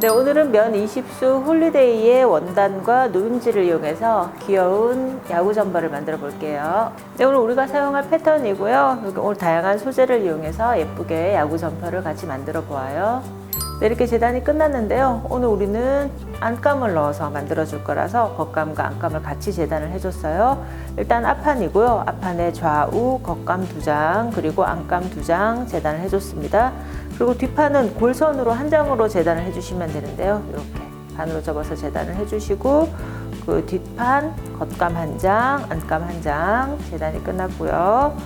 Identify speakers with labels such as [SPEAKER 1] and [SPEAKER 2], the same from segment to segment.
[SPEAKER 1] 네, 오늘은 면 20수 홀리데이의 원단과 누빔지를 이용해서 귀여운 야구 점퍼를 만들어 볼게요. 네, 오늘 우리가 사용할 패턴이고요. 오늘 다양한 소재를 이용해서 예쁘게 야구 점퍼를 같이 만들어 보아요. 네, 이렇게 재단이 끝났는데요. 오늘 우리는 안감을 넣어서 만들어 줄 거라서 겉감과 안감을 같이 재단을 해줬어요. 일단 앞판이고요. 앞판에 좌우 겉감 2장 그리고 안감 2장 재단을 해줬습니다. 그리고 뒷판은 골선으로 한 장으로 재단을 해주시면 되는데요. 이렇게 반으로 접어서 재단을 해주시고 그 뒷판 겉감 1장, 안감 1장 재단이 끝났고요.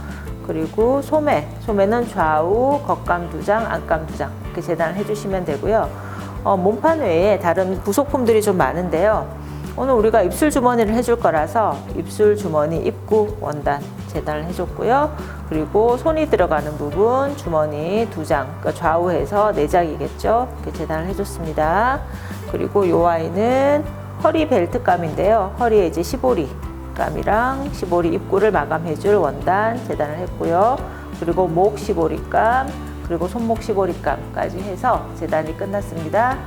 [SPEAKER 1] 그리고 소매는 좌우 겉감 2장, 안감 2장 이렇게 재단을 해주시면 되고요. 몸판 외에 다른 부속품들이 좀 많은데요. 오늘 우리가 입술 주머니를 해줄 거라서 입술 주머니 입구 원단 재단을 해줬고요. 그리고 손이 들어가는 부분 주머니 2장, 그러니까 좌우해서 4장이겠죠. 이렇게 재단을 해줬습니다. 그리고 이 아이는 허리 벨트감인데요. 허리에 이제 시보리 감이랑 시보리 입구를 마감해줄 원단 재단을 했고요. 그리고 목 시보리감, 그리고 손목 시보리감까지 해서 재단이 끝났습니다.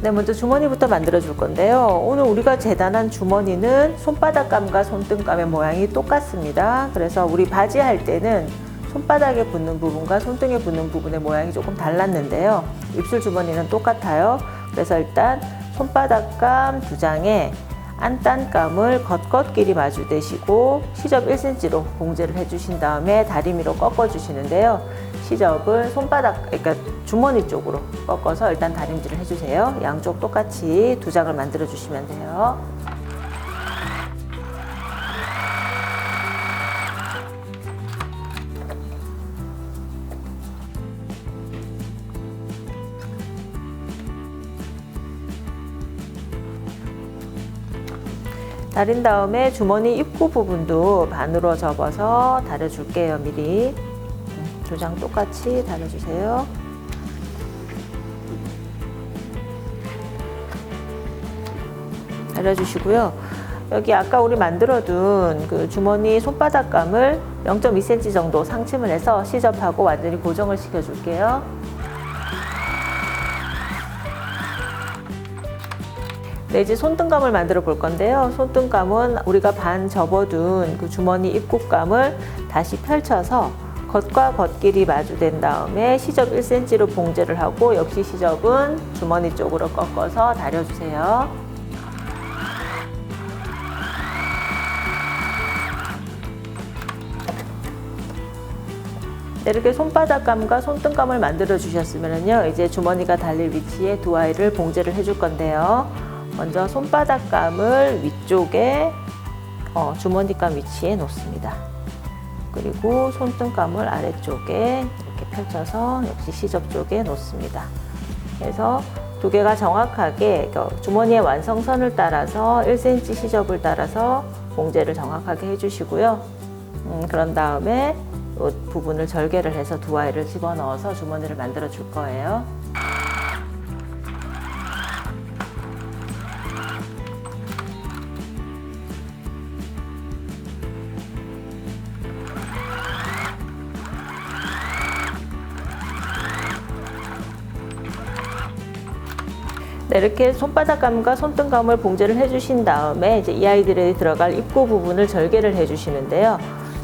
[SPEAKER 1] 네, 먼저 주머니부터 만들어 줄 건데요. 오늘 우리가 재단한 주머니는 손바닥감과 손등감의 모양이 똑같습니다. 그래서 우리 바지 할 때는 손바닥에 붙는 부분과 손등에 붙는 부분의 모양이 조금 달랐는데요. 입술 주머니는 똑같아요. 그래서 일단 손바닥감 2장에 안단감을 겉겉끼리 마주대시고 시접 1cm로 봉제를 해주신 다음에 다리미로 꺾어 주시는데요. 시접을 손바닥, 그러니까 주머니 쪽으로 꺾어서 일단 다림질을 해주세요. 양쪽 똑같이 2장을 만들어 주시면 돼요. 다린 다음에 주머니 입구 부분도 반으로 접어서 다려줄게요. 미리 2장 똑같이 다려주세요. 다려주시고요. 여기 아까 우리 만들어둔 그 주머니 손바닥감을 0.2cm 정도 상침을 해서 시접하고 완전히 고정을 시켜줄게요. 네, 이제 손등감을 만들어 볼 건데요. 손등감은 우리가 반 접어둔 그 주머니 입구감을 다시 펼쳐서 겉과 겉끼리 마주된 다음에 시접 1cm로 봉제를 하고 역시 시접은 주머니 쪽으로 꺾어서 다려주세요. 네, 이렇게 손바닥감과 손등감을 만들어 주셨으면요, 이제 주머니가 달릴 위치에 두 아이를 봉제를 해줄 건데요. 먼저 손바닥감을 위쪽에 주머니감 위치에 놓습니다. 그리고 손등감을 아래쪽에 이렇게 펼쳐서 역시 시접 쪽에 놓습니다. 그래서 두 개가 정확하게 주머니의 완성선을 따라서 1cm 시접을 따라서 봉제를 정확하게 해주시고요. 그런 다음에 이 부분을 절개를 해서 두 아이를 집어넣어서 주머니를 만들어 줄 거예요. 네, 이렇게 손바닥감과 손등감을 봉제를 해주신 다음에 이제 이 아이들이 들어갈 입구 부분을 절개를 해주시는데요.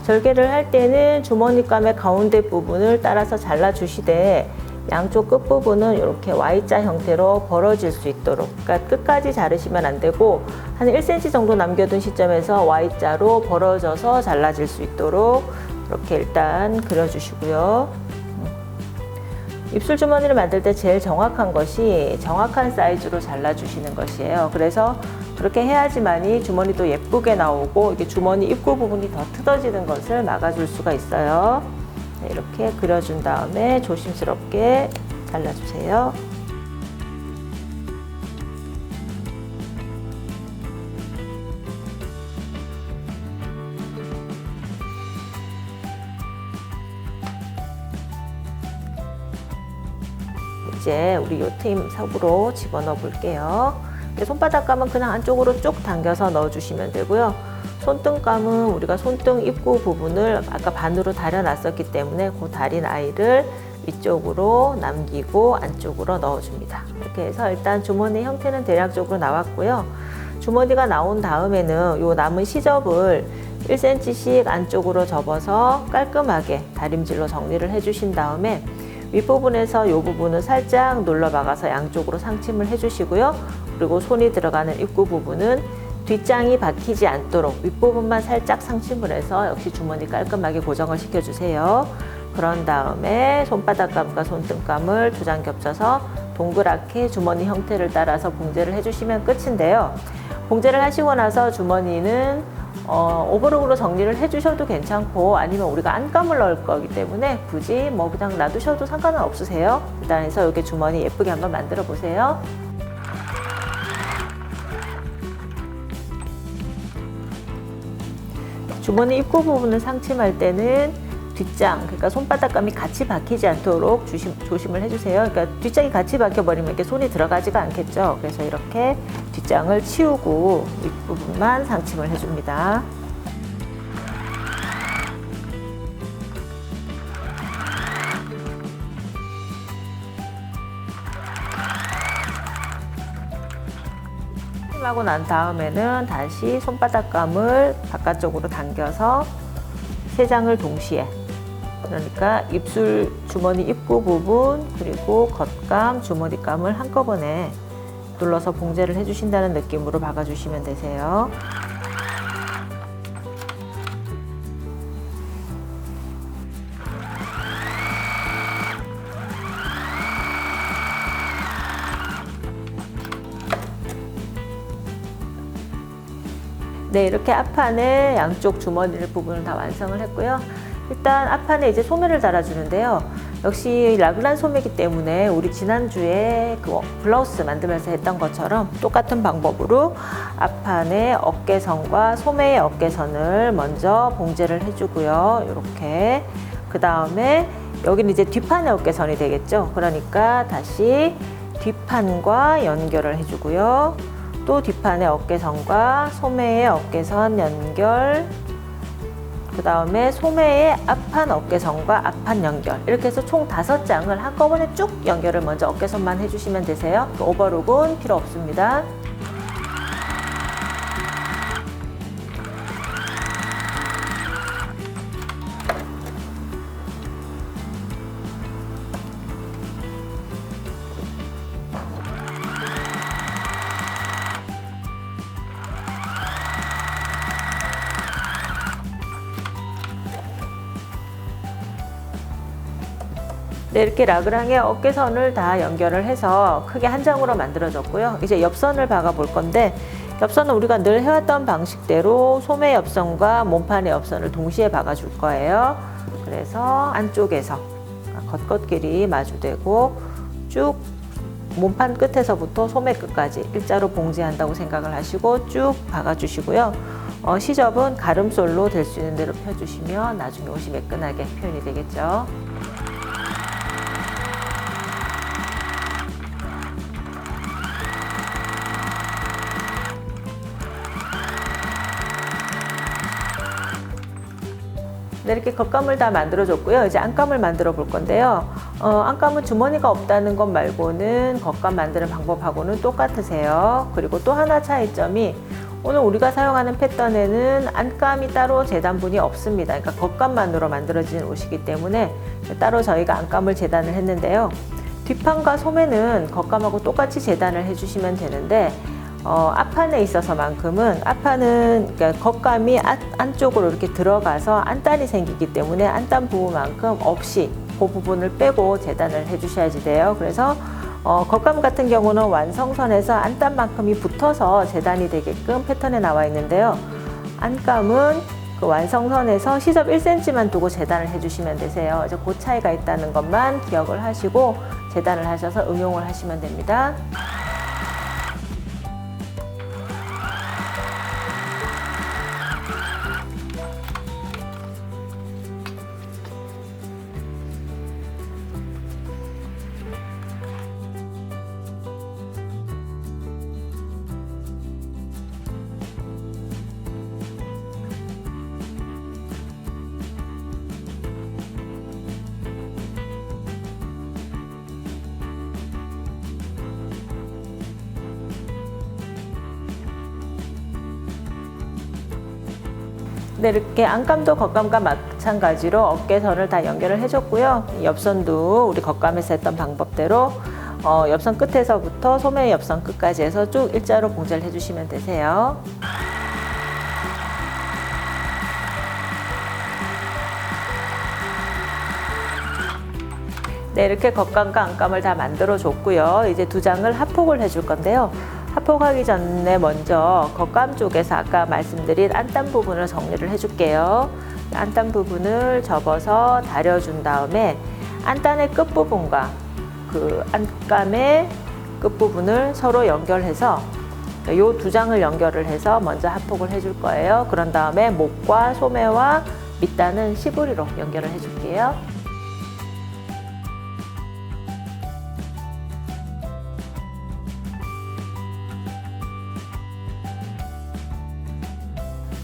[SPEAKER 1] 절개를 할 때는 주머니감의 가운데 부분을 따라서 잘라주시되 양쪽 끝부분은 이렇게 Y자 형태로 벌어질 수 있도록, 그러니까 끝까지 자르시면 안 되고 한 1cm 정도 남겨둔 시점에서 Y자로 벌어져서 잘라질 수 있도록 이렇게 일단 그려주시고요. 입술 주머니를 만들 때 제일 정확한 것이 정확한 사이즈로 잘라주시는 것이에요. 그래서 그렇게 해야지만이 주머니도 예쁘게 나오고 이게 주머니 입구 부분이 더 뜯어지는 것을 막아줄 수가 있어요. 네, 이렇게 그려준 다음에 조심스럽게 잘라주세요. 이제 우리 요 트임 삽으로 집어넣어 볼게요. 손바닥감은 그냥 안쪽으로 쭉 당겨서 넣어주시면 되고요. 손등감은 우리가 손등 입구 부분을 아까 반으로 다려놨었기 때문에 그 다린 아이를 위쪽으로 남기고 안쪽으로 넣어줍니다. 이렇게 해서 일단 주머니 형태는 대략적으로 나왔고요. 주머니가 나온 다음에는 요 남은 시접을 1cm씩 안쪽으로 접어서 깔끔하게 다림질로 정리를 해주신 다음에 윗부분에서 이 부분을 살짝 눌러 박아서 양쪽으로 상침을 해주시고요. 그리고 손이 들어가는 입구 부분은 뒷장이 박히지 않도록 윗부분만 살짝 상침을 해서 역시 주머니 깔끔하게 고정을 시켜주세요. 그런 다음에 손바닥감과 손등감을 두 장 겹쳐서 동그랗게 주머니 형태를 따라서 봉제를 해주시면 끝인데요. 봉제를 하시고 나서 주머니는 오버록으로 정리를 해주셔도 괜찮고 아니면 우리가 안감을 넣을 거기 때문에 굳이 뭐 그냥 놔두셔도 상관은 없으세요. 일단 해서 이렇게 주머니 예쁘게 한번 만들어 보세요. 주머니 입구 부분을 상침할 때는 뒷장, 그러니까 손바닥감이 같이 박히지 않도록 조심을 해주세요. 그러니까 뒷장이 같이 박혀버리면 이렇게 손이 들어가지가 않겠죠. 그래서 이렇게 뒷장을 치우고 윗부분만 상침을 해줍니다. 하고 난 다음에는 다시 손바닥감을 바깥쪽으로 당겨서 세 장을 동시에, 그러니까 입술 주머니 입구 부분 그리고 겉감 주머니감을 한꺼번에 눌러서 봉제를 해주신다는 느낌으로 박아주시면 되세요. 네, 이렇게 앞판에 양쪽 주머니 부분을 다 완성을 했고요. 일단 앞판에 이제 소매를 달아주는데요. 역시 라그란 소매이기 때문에 우리 지난주에 그 블라우스 만들면서 했던 것처럼 똑같은 방법으로 앞판에 어깨선과 소매의 어깨선을 먼저 봉제를 해주고요. 이렇게 그 다음에 여기는 이제 뒷판의 어깨선이 되겠죠. 그러니까 다시 뒷판과 연결을 해주고요. 또 뒷판의 어깨선과 소매의 어깨선 연결, 그 다음에 소매의 앞판 어깨선과 앞판 연결, 이렇게 해서 총 5장을 한꺼번에 쭉 연결을 먼저 어깨선만 해주시면 되세요. 오버룩은 필요 없습니다. 네, 이렇게 라그랑의 어깨선을 다 연결을 해서 크게 한 장으로 만들어졌고요. 이제 옆선을 박아 볼 건데, 옆선은 우리가 늘 해왔던 방식대로 소매 옆선과 몸판의 옆선을 동시에 박아 줄 거예요. 그래서 안쪽에서 겉겉길이 마주대고 쭉 몸판 끝에서부터 소매 끝까지 일자로 봉제한다고 생각을 하시고 쭉 박아 주시고요. 시접은 가름솔로 될 수 있는 대로 펴주시면 나중에 옷이 매끈하게 표현이 되겠죠. 네, 이렇게 겉감을 다 만들어줬고요. 이제 안감을 만들어 볼 건데요. 안감은 주머니가 없다는 것 말고는 겉감 만드는 방법하고는 똑같으세요. 그리고 또 하나 차이점이 오늘 우리가 사용하는 패턴에는 안감이 따로 재단분이 없습니다. 그러니까 겉감만으로 만들어진 옷이기 때문에 따로 저희가 안감을 재단을 했는데요. 뒷판과 소매는 겉감하고 똑같이 재단을 해주시면 되는데 앞판에 있어서만큼은 앞판은 그러니까 겉감이 안쪽으로 이렇게 들어가서 안단이 생기기 때문에 안단 부분만큼 없이 그 부분을 빼고 재단을 해주셔야지 돼요. 그래서 겉감 같은 경우는 완성선에서 안단만큼이 붙어서 재단이 되게끔 패턴에 나와 있는데요. 안감은 그 완성선에서 시접 1cm만 두고 재단을 해주시면 되세요. 그래서 그 차이가 있다는 것만 기억을 하시고 재단을 하셔서 응용을 하시면 됩니다. 네, 이렇게 안감도 겉감과 마찬가지로 어깨선을 다 연결을 해줬고요. 옆선도 우리 겉감에서 했던 방법대로 옆선 끝에서부터 소매 옆선 끝까지 해서 쭉 일자로 봉제를 해주시면 되세요. 네, 이렇게 겉감과 안감을 다 만들어 줬고요. 이제 두 장을 합폭을 해줄 건데요. 합폭하기 전에 먼저 겉감 쪽에서 아까 말씀드린 안단 부분을 정리를 해줄게요. 안단 부분을 접어서 다려준 다음에 안단의 끝부분과 그 안감의 끝부분을 서로 연결해서 이 두 장을 연결을 해서 먼저 합폭을 해줄 거예요. 그런 다음에 목과 소매와 밑단은 시보리로 연결을 해줄게요.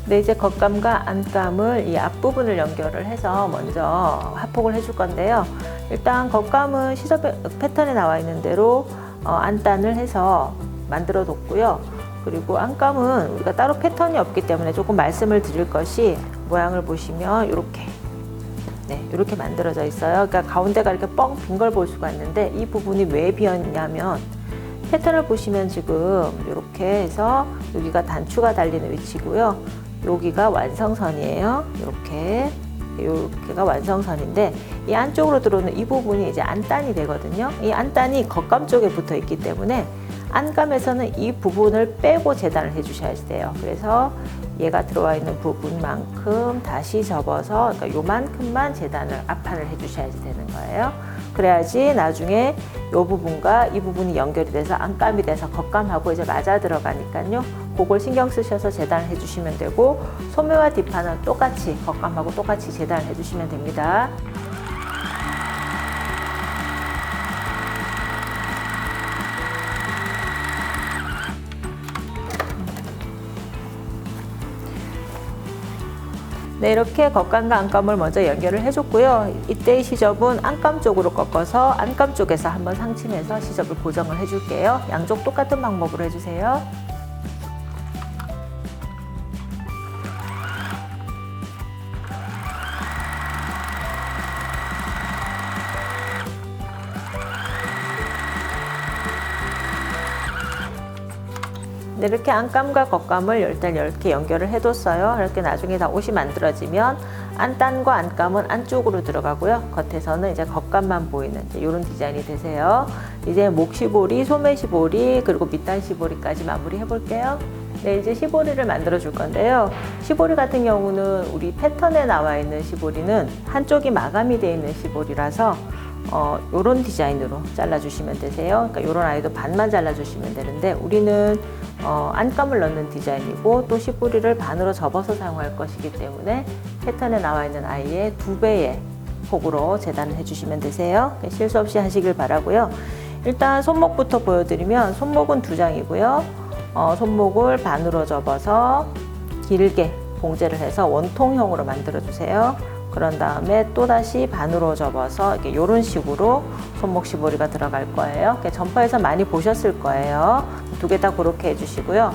[SPEAKER 1] 네, 이제 겉감과 안감을 이 앞부분을 연결을 해서 먼저 합폭을 해줄 건데요. 일단 겉감은 시접 패턴에 나와 있는 대로 안단을 해서 만들어 뒀고요. 그리고 안감은 우리가 따로 패턴이 없기 때문에 조금 말씀을 드릴 것이 모양을 보시면 이렇게 이렇게 만들어져 있어요. 그러니까 가운데가 이렇게 뻥 빈 걸 볼 수가 있는데 이 부분이 왜 비었냐면 패턴을 보시면 지금 이렇게 해서 여기가 단추가 달리는 위치고요. 여기가 완성선이에요. 여기가 완성선인데 이 안쪽으로 들어오는 이 부분이 이제 안단이 되거든요. 이 안단이 겉감 쪽에 붙어 있기 때문에 안감에서는 이 부분을 빼고 재단을 해 주셔야 돼요. 그래서 얘가 들어와 있는 부분만큼 다시 접어서 그러니까 요만큼만 재단을 앞판을 해 주셔야 되는 거예요. 그래야지 나중에 이 부분과 이 부분이 연결이 돼서 안감이 돼서 겉감하고 이제 맞아 들어가니까요. 그걸 신경 쓰셔서 재단을 해주시면 되고 소매와 뒷판은 똑같이 겉감하고 똑같이 재단을 해주시면 됩니다. 네, 이렇게 겉감과 안감을 먼저 연결을 해줬고요. 이때의 시접은 안감 쪽으로 꺾어서 안감 쪽에서 한번 상침해서 시접을 고정을 해줄게요. 양쪽 똑같은 방법으로 해주세요. 네, 이렇게 안감과 겉감을 일단 이렇게 연결을 해뒀어요. 이렇게 나중에 다 옷이 만들어지면 안단과 안감은 안쪽으로 들어가고요. 겉에서는 이제 겉감만 보이는 이런 디자인이 되세요. 이제 목 시보리, 소매 시보리, 그리고 밑단 시보리까지 마무리 해볼게요. 네, 이제 시보리를 만들어 줄 건데요. 시보리 같은 경우는 우리 패턴에 나와 있는 시보리는 한쪽이 마감이 되어 있는 시보리라서 요런 디자인으로 잘라주시면 되세요. 그러니까 요런 아이도 반만 잘라주시면 되는데 우리는 안감을 넣는 디자인이고 또 시보리를 반으로 접어서 사용할 것이기 때문에 패턴에 나와 있는 아이의 2배의 폭으로 재단을 해주시면 되세요. 실수 없이 하시길 바라고요. 일단 손목부터 보여드리면 손목은 2장이고요. 손목을 반으로 접어서 길게 봉제를 해서 원통형으로 만들어 주세요. 그런 다음에 또다시 반으로 접어서 이런 식으로 손목 시보리가 들어갈 거예요. 점퍼에서 많이 보셨을 거예요. 2개 다 그렇게 해주시고요.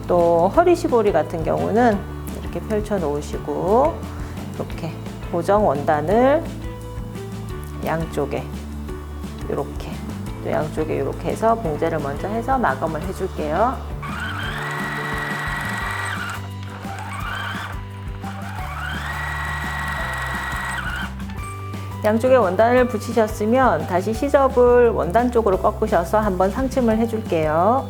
[SPEAKER 1] 또 허리 시보리 같은 경우는 이렇게 펼쳐 놓으시고 이렇게 고정 원단을 양쪽에 이렇게 또 양쪽에 이렇게 해서 봉제를 먼저 해서 마감을 해줄게요. 양쪽에 원단을 붙이셨으면 다시 시접을 원단 쪽으로 꺾으셔서 한번 상침을 해줄게요.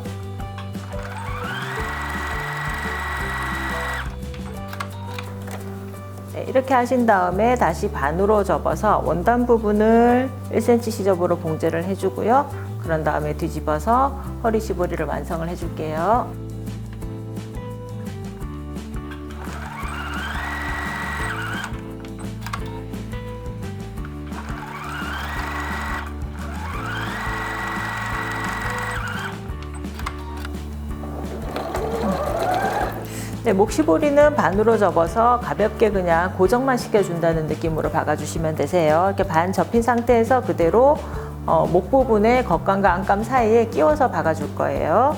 [SPEAKER 1] 네, 이렇게 하신 다음에 다시 반으로 접어서 원단 부분을 1cm 시접으로 봉제를 해주고요. 그런 다음에 뒤집어서 허리 시보리를 완성을 해줄게요. 네, 목시보리는 반으로 접어서 가볍게 그냥 고정만 시켜준다는 느낌으로 박아주시면 되세요. 이렇게 반 접힌 상태에서 그대로 목 부분에 겉감과 안감 사이에 끼워서 박아줄 거예요.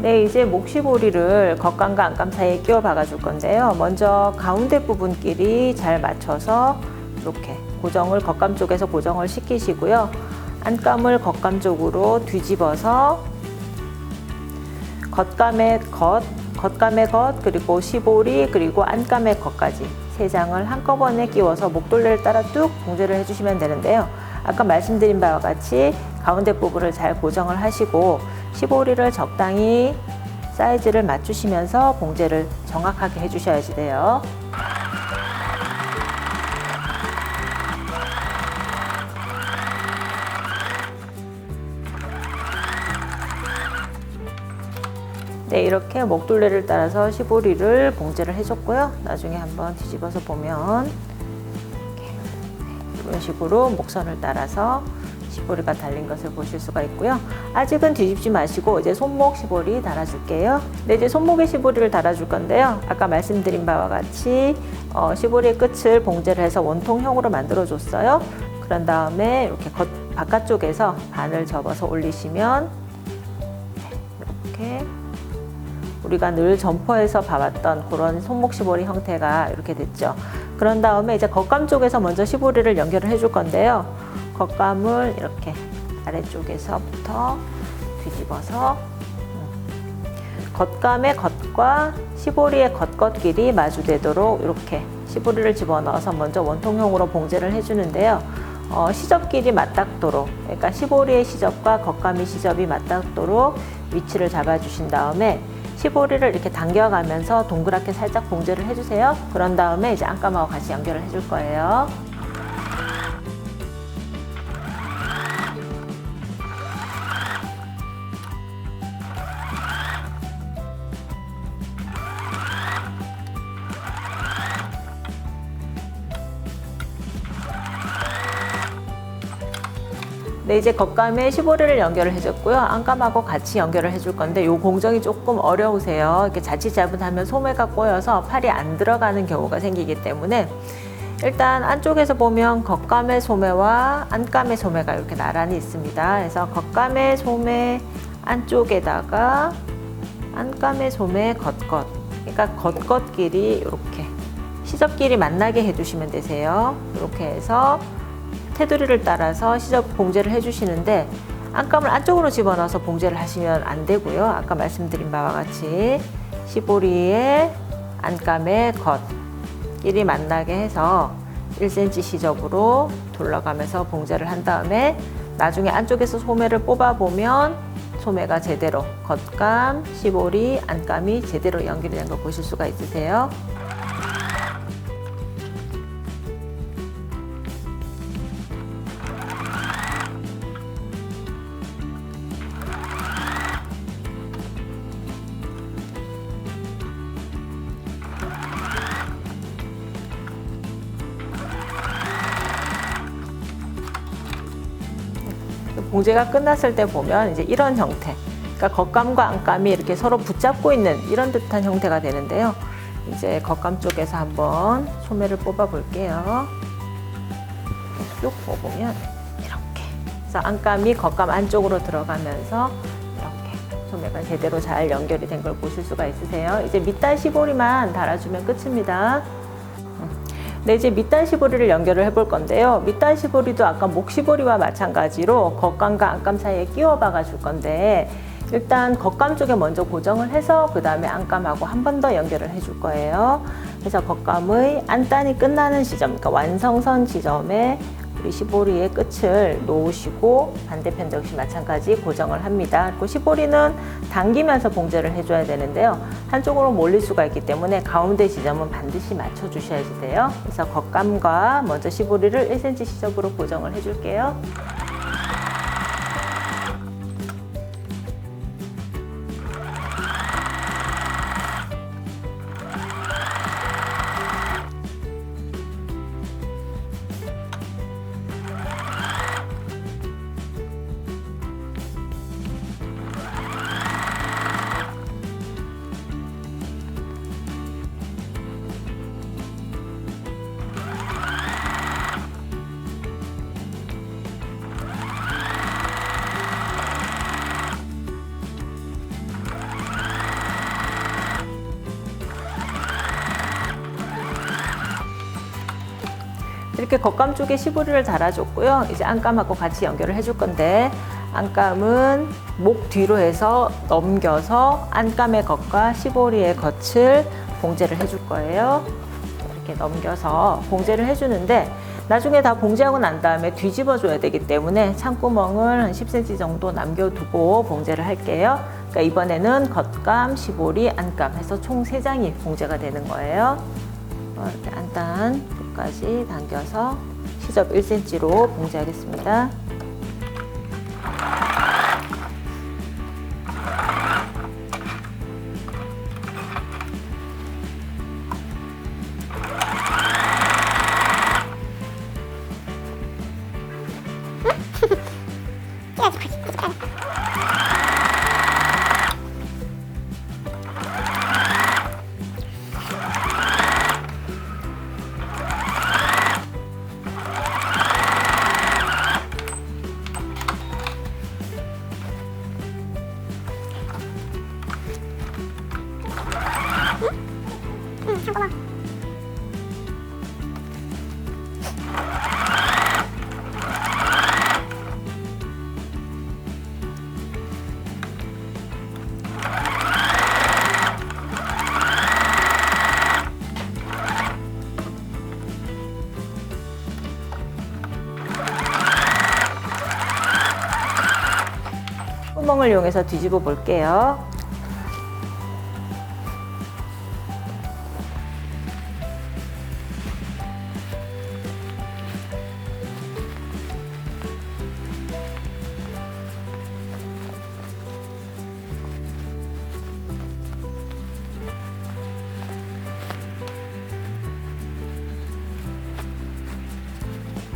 [SPEAKER 1] 네, 이제 목시보리를 겉감과 안감 사이에 끼워 박아 줄 건데요. 먼저 가운데 부분끼리 잘 맞춰서 이렇게 고정을 겉감 쪽에서 고정을 시키시고요. 안감을 겉감 쪽으로 뒤집어서 겉감의 겉, 그리고 시보리, 그리고 안감의 겉까지 3장을 한꺼번에 끼워서 목둘레를 따라 뚝 봉제를 해주시면 되는데요. 아까 말씀드린 바와 같이 가운데 부분을 잘 고정을 하시고 시보리를 적당히 사이즈를 맞추시면서 봉제를 정확하게 해주셔야지 돼요. 네, 이렇게 목둘레를 따라서 시보리를 봉제를 해줬고요. 나중에 한번 뒤집어서 보면 이런 식으로 목선을 따라서 시보리가 달린 것을 보실 수가 있고요. 아직은 뒤집지 마시고 이제 손목 시보리 달아줄게요. 네, 이제 손목에 시보리를 달아줄 건데요. 아까 말씀드린 바와 같이 시보리의 끝을 봉제를 해서 원통형으로 만들어 줬어요. 그런 다음에 이렇게 바깥쪽에서 반을 접어서 올리시면 이렇게 우리가 늘 점퍼에서 봐왔던 그런 손목 시보리 형태가 이렇게 됐죠. 그런 다음에 이제 겉감 쪽에서 먼저 시보리를 연결을 해줄 건데요. 겉감을 이렇게 아래쪽에서부터 뒤집어서 겉감의 겉과 시보리의 겉끼리 마주되도록 이렇게 시보리를 집어넣어서 먼저 원통형으로 봉제를 해주는데요. 시접끼리 맞닿도록, 그러니까 시보리의 시접과 겉감의 시접이 맞닿도록 위치를 잡아주신 다음에 시보리를 이렇게 당겨가면서 동그랗게 살짝 봉제를 해주세요. 그런 다음에 이제 안감하고 같이 연결을 해줄 거예요. 네, 이제 겉감에 시보리를 연결을 해줬고요. 안감하고 같이 연결을 해줄 건데 이 공정이 조금 어려우세요. 이렇게 자칫 잘못하면 소매가 꼬여서 팔이 안 들어가는 경우가 생기기 때문에 일단 안쪽에서 보면 겉감의 소매와 안감의 소매가 이렇게 나란히 있습니다. 그래서 겉감의 소매 안쪽에다가 안감의 소매 겉, 그러니까 겉끼리 이렇게 시접끼리 만나게 해주시면 되세요. 이렇게 해서 테두리를 따라서 시접 봉제를 해주시는데 안감을 안쪽으로 집어넣어서 봉제를 하시면 안 되고요. 아까 말씀드린 바와 같이 시보리의 안감의 겉끼리 만나게 해서 1cm 시접으로 둘러가면서 봉제를 한 다음에 나중에 안쪽에서 소매를 뽑아보면 소매가 제대로 겉감, 시보리, 안감이 제대로 연결이 된 거 보실 수가 있으세요. 봉제가 끝났을 때 보면 이제 이런 형태, 그러니까 겉감과 안감이 이렇게 서로 붙잡고 있는 이런 듯한 형태가 되는데요. 이제 겉감 쪽에서 한번 소매를 뽑아 볼게요. 쭉 뽑으면 이렇게. 그래서 안감이 겉감 안쪽으로 들어가면서 이렇게 소매가 제대로 잘 연결이 된 걸 보실 수가 있으세요. 이제 밑단 시보리만 달아주면 끝입니다. 네, 이제 밑단 시보리를 연결을 해볼 건데요. 밑단 시보리도 아까 목 시보리와 마찬가지로 겉감과 안감 사이에 끼워 박아 줄 건데 일단 겉감 쪽에 먼저 고정을 해서 그 다음에 안감하고 한 번 더 연결을 해줄 거예요. 그래서 겉감의 안단이 끝나는 지점, 그러니까 완성선 지점에 우리 시보리의 끝을 놓으시고 반대편도 역시 마찬가지 고정을 합니다. 그리고 시보리는 당기면서 봉제를 해줘야 되는데요. 한쪽으로 몰릴 수가 있기 때문에 가운데 지점은 반드시 맞춰주셔야지 돼요. 그래서 겉감과 먼저 시보리를 1cm 시접으로 고정을 해줄게요. 이렇게 겉감 쪽에 시보리를 달아줬고요. 이제 안감하고 같이 연결을 해줄 건데, 안감은 목 뒤로 해서 넘겨서 안감의 겉과 시보리의 겉을 봉제를 해줄 거예요. 이렇게 넘겨서 봉제를 해주는데, 나중에 다 봉제하고 난 다음에 뒤집어 줘야 되기 때문에 창구멍을 한 10cm 정도 남겨두고 봉제를 할게요. 그러니까 이번에는 겉감, 시보리, 안감 해서 총 3장이 봉제가 되는 거예요. 이렇게 안단 끝까지 당겨서 시접 1cm로 봉제하겠습니다. 구멍을 이용해서 뒤집어 볼게요.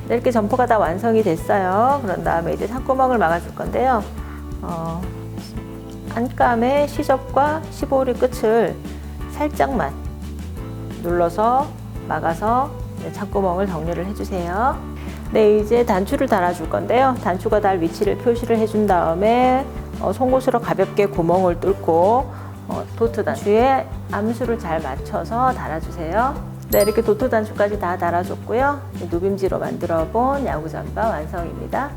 [SPEAKER 1] 네, 이렇게 점퍼가 다 완성이 됐어요. 그런 다음에 이제 창구멍을 막아줄 건데요. 안감의 시접과 시보리 끝을 살짝만 눌러서 막아서 창구멍을 정리를 해주세요. 네, 이제 단추를 달아줄 건데요. 단추가 달 위치를 표시를 해준 다음에 송곳으로 가볍게 구멍을 뚫고 도트 단추에 암수를 잘 맞춰서 달아주세요. 네, 이렇게 도트 단추까지 다 달아줬고요. 누빔지로 만들어 본 야구 잠바 완성입니다.